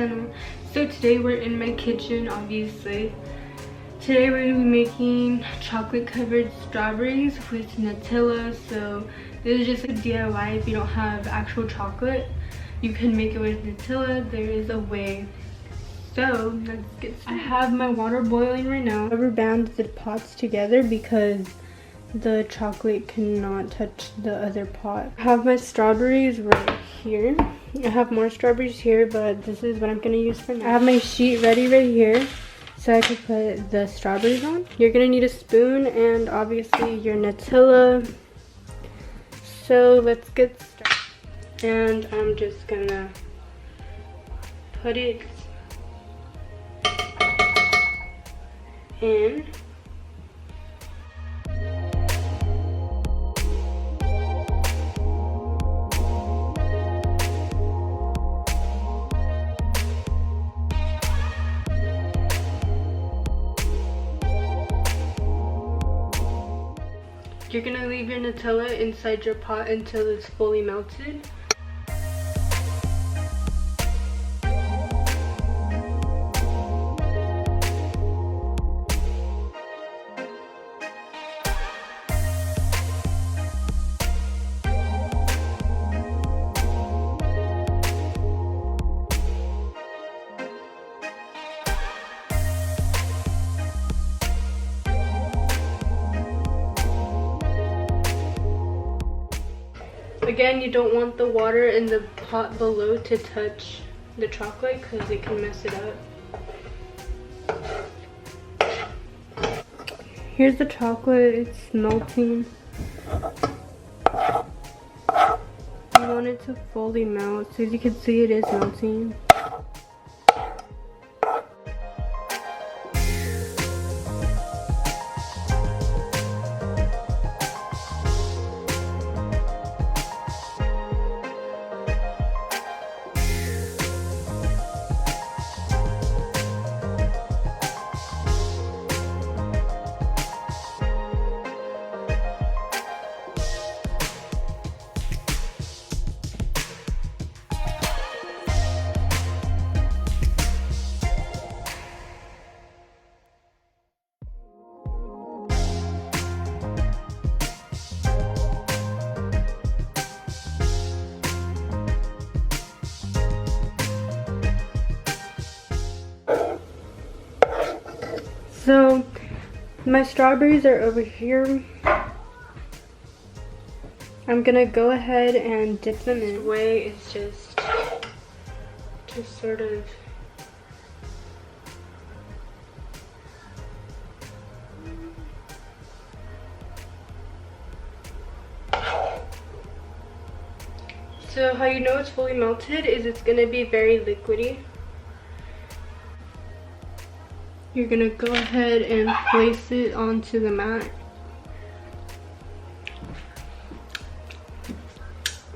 channel. So today we're in my kitchen, obviously. Today we're going to be making chocolate covered strawberries with Nutella. So this is just a DIY. If you don't have actual chocolate, you can make it with Nutella. There is a way. So let's get started. I have my water boiling right now. I rubber band the pots together because the chocolate cannot touch the other pot. I have my strawberries right here. I have more strawberries here, but this is what I'm gonna use for now. I have my sheet ready right here so I can put the strawberries on. You're gonna need a spoon and obviously your Nutella. So let's get started. And I'm just gonna put it in. You're gonna leave your Nutella inside your pot until it's fully melted. Again, you don't want the water in the pot below to touch the chocolate because it can mess it up. Here's the chocolate, it's melting. You want it to fully melt, so as you can see it is melting. So my strawberries are over here. I'm gonna go ahead and dip them in. This way is just sort of so how you know it's fully melted is it's gonna be very liquidy. You're gonna go ahead and place it onto the mat.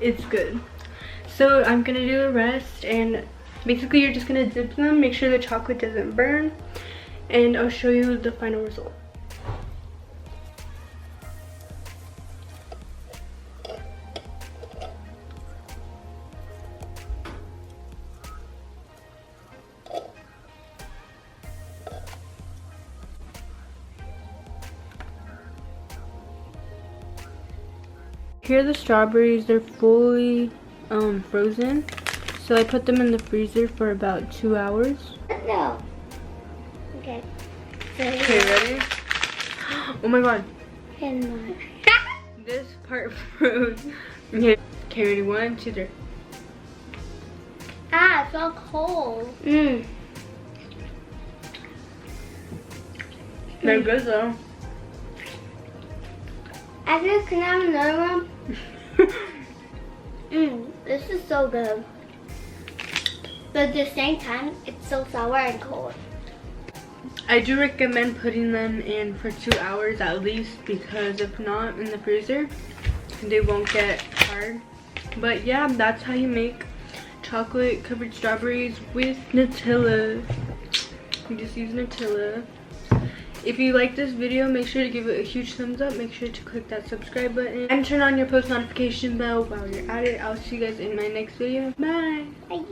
It's good. So I'm gonna do the rest, and basically you're just gonna dip them, make sure the chocolate doesn't burn, and I'll show you the final result. Here are the strawberries. They're fully frozen. So I put them in the freezer for about 2 hours. No. Okay. Okay, ready? Oh my god. And This part froze. Okay, ready? 1, 2, 3. ah, it's so cold. They're good though. Actually, can I have another one? This is so good. But at the same time, it's so sour and cold. I do recommend putting them in for 2 hours at least, because if not in the freezer, they won't get hard. But yeah, that's how you make chocolate covered strawberries with Nutella. You just use Nutella. If you like this video, make sure to give it a huge thumbs up. Make sure to click that subscribe button and turn on your post notification bell while you're at it. I'll see you guys in my next video. Bye. Bye.